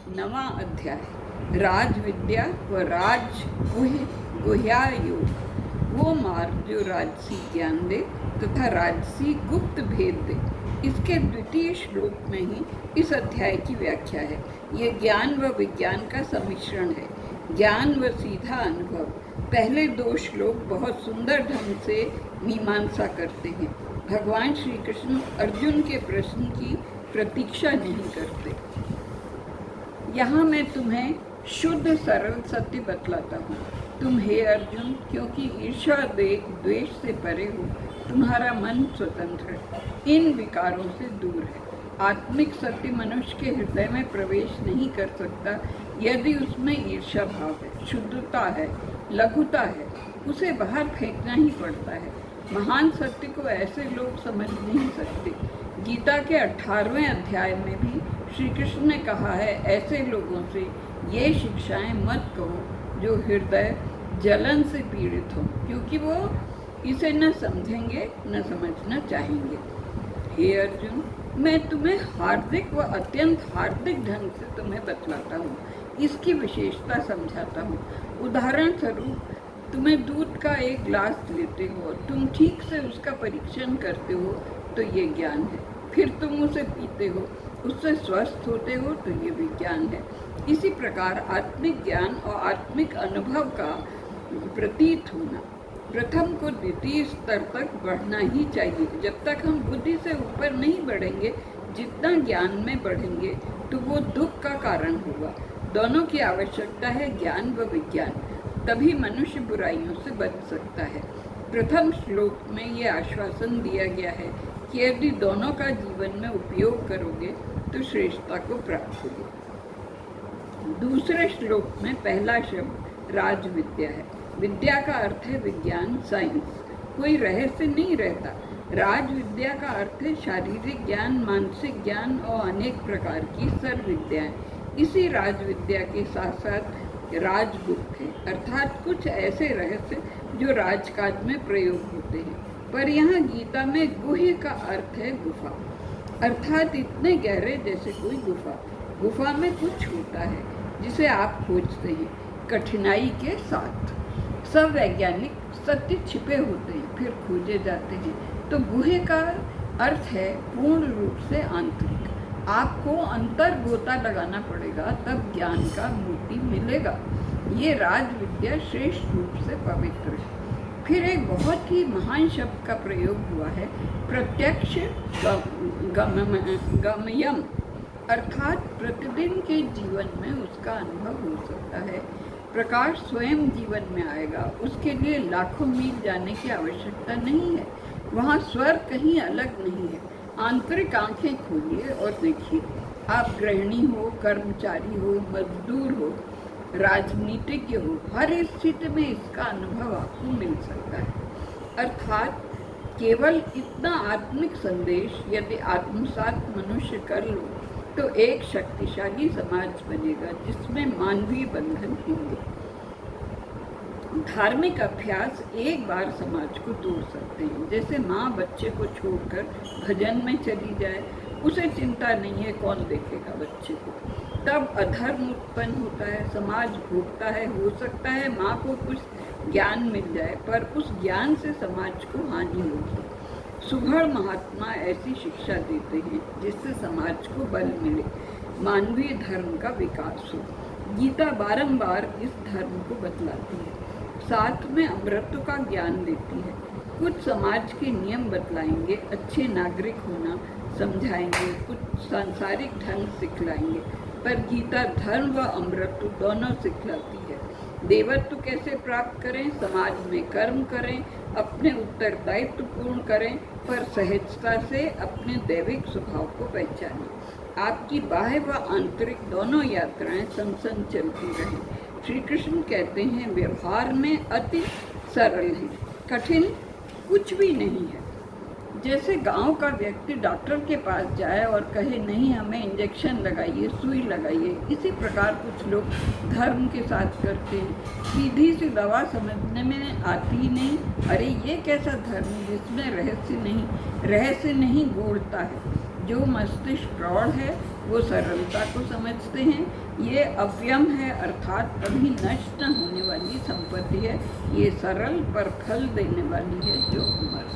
नवा अध्याय राज विद्या व राज गुह्या योग। वो मार्ग जो राजसी ज्ञान दे तथा राजसी गुप्त भेद दे, इसके द्वितीय श्लोक में ही इस अध्याय की व्याख्या है। ये ज्ञान व विज्ञान का सम्मिश्रण है, ज्ञान व सीधा अनुभव। पहले दो श्लोक बहुत सुंदर ढंग से मीमांसा करते हैं। भगवान श्री कृष्ण अर्जुन के प्रश्न की प्रतीक्षा नहीं करते। यहाँ मैं तुम्हें शुद्ध सरल सत्य बतलाता हूँ। तुम हे अर्जुन, क्योंकि ईर्ष्या द्वेष से परे हो, तुम्हारा मन स्वतंत्र है, इन विकारों से दूर है। आत्मिक सत्य मनुष्य के हृदय में प्रवेश नहीं कर सकता यदि उसमें ईर्ष्या भाव है, शुद्धता है, लघुता है, उसे बाहर फेंकना ही पड़ता है। महान सत्य को ऐसे लोग समझ नहीं सकते। गीता के 18वें अध्याय में भी श्री कृष्ण ने कहा है, ऐसे लोगों से ये शिक्षाएं मत कहो जो हृदय जलन से पीड़ित हो, क्योंकि वो इसे न समझेंगे न समझना चाहेंगे। हे अर्जुन, मैं तुम्हें हार्दिक व अत्यंत हार्दिक ढंग से तुम्हें बतलाता हूँ, इसकी विशेषता समझाता हूँ। उदाहरण स्वरूप, तुम्हें दूध का एक गिलास लेते हो, तुम ठीक से उसका परीक्षण करते हो तो ये ज्ञान है। फिर तुम उसे पीते हो, उससे स्वस्थ होते हो तो ये विज्ञान है। इसी प्रकार आत्मिक ज्ञान और आत्मिक अनुभव का प्रतीत होना। प्रथम को द्वितीय स्तर तक बढ़ना ही चाहिए। जब तक हम बुद्धि से ऊपर नहीं बढ़ेंगे, जितना ज्ञान में बढ़ेंगे तो वो दुख का कारण होगा। दोनों की आवश्यकता है, ज्ञान व विज्ञान, तभी मनुष्य बुराइयों से बच सकता है। प्रथम श्लोक में ये आश्वासन दिया गया है कि यदि दोनों का जीवन में उपयोग करोगे तो श्रेष्ठता को प्राप्त होगी। दूसरे श्लोक में पहला शब्द राज विद्या है। विद्या का अर्थ है विज्ञान, साइंस, कोई रहस्य नहीं रहता। राज विद्या का अर्थ है शारीरिक ज्ञान, मानसिक ज्ञान और अनेक प्रकार की सर्व विद्याएं। इसी राज विद्या के साथ साथ राजगुप्त है, अर्थात कुछ ऐसे रहस्य जो राजकाज में प्रयोग होते हैं। पर यहाँ गीता में गुह्य का अर्थ है गुफा, अर्थात इतने गहरे जैसे कोई गुफा। गुफा में कुछ होता है जिसे आप खोजते हैं कठिनाई के साथ। सब वैज्ञानिक सत्य छिपे होते हैं, फिर खोजे जाते हैं। तो गुह्य का अर्थ है पूर्ण रूप से आंतरिक। आपको अंतर गोता लगाना पड़ेगा, तब ज्ञान का मोती मिलेगा। ये राज विद्या श्रेष्ठ रूप से पवित्र है। फिर एक बहुत ही महान शब्द का प्रयोग हुआ है, प्रत्यक्ष गमयम, अर्थात प्रतिदिन के जीवन में उसका अनुभव हो सकता है। प्रकाश स्वयं जीवन में आएगा, उसके लिए लाखों मील जाने की आवश्यकता नहीं है। वहाँ स्वर्ग कहीं अलग नहीं है। आंतरिक आंखें खोलिए और देखिए। आप गृहिणी हो, कर्मचारी हो, मजदूर हो, राजनीतिज्ञ हो, हर स्थिति में इसका अनुभव आपको मिल सकता है। अर्थात केवल इतना आत्मिक संदेश यदि आत्मसात मनुष्य कर लो तो एक शक्तिशाली समाज बनेगा जिसमें मानवीय बंधन होंगे। धार्मिक अभ्यास एक बार समाज को तोड़ सकते हैं। जैसे माँ बच्चे को छोड़कर भजन में चली जाए, उसे चिंता नहीं है कौन देखेगा बच्चे को, तब अधर्म उत्पन्न होता है, समाज भोगता है। हो सकता है माँ को कुछ ज्ञान मिल जाए, पर उस ज्ञान से समाज को हानि होगी। सुघड़ महात्मा ऐसी शिक्षा देते हैं जिससे समाज को बल मिले, मानवीय धर्म का विकास हो। गीता बारंबार इस धर्म को बतलाती है, साथ में अमृत का ज्ञान देती है। कुछ समाज के नियम बतलाएंगे, अच्छे नागरिक होना समझाएंगे, कुछ सांसारिक ढंग सिखलाएंगे, पर गीता धर्म व अमृत दोनों सिखलाती है। देवत्व कैसे प्राप्त करें, समाज में कर्म करें, अपने उत्तरदायित्व पूर्ण करें, पर सहजता से अपने दैविक स्वभाव को पहचानें। आपकी बाह्य व आंतरिक दोनों यात्राएं संग चलती रहें। श्री कृष्ण कहते हैं, व्यवहार में अति सरल है, कठिन कुछ भी नहीं है। जैसे गांव का व्यक्ति डॉक्टर के पास जाए और कहे नहीं हमें इंजेक्शन लगाइए, सुई लगाइए, इसी प्रकार कुछ लोग धर्म के साथ करते हैं। सीधी सी दवा समझने में आती ही नहीं। अरे ये कैसा धर्म जिसमें रहस्य नहीं गूढ़ता है। जो मस्तिष्क प्रौढ़ है वो सरलता को समझते हैं। ये अव्यम है अर्थात कभी नष्ट न होने वाली संपत्ति है। ये सरल पर फल देने वाली है जो अमर।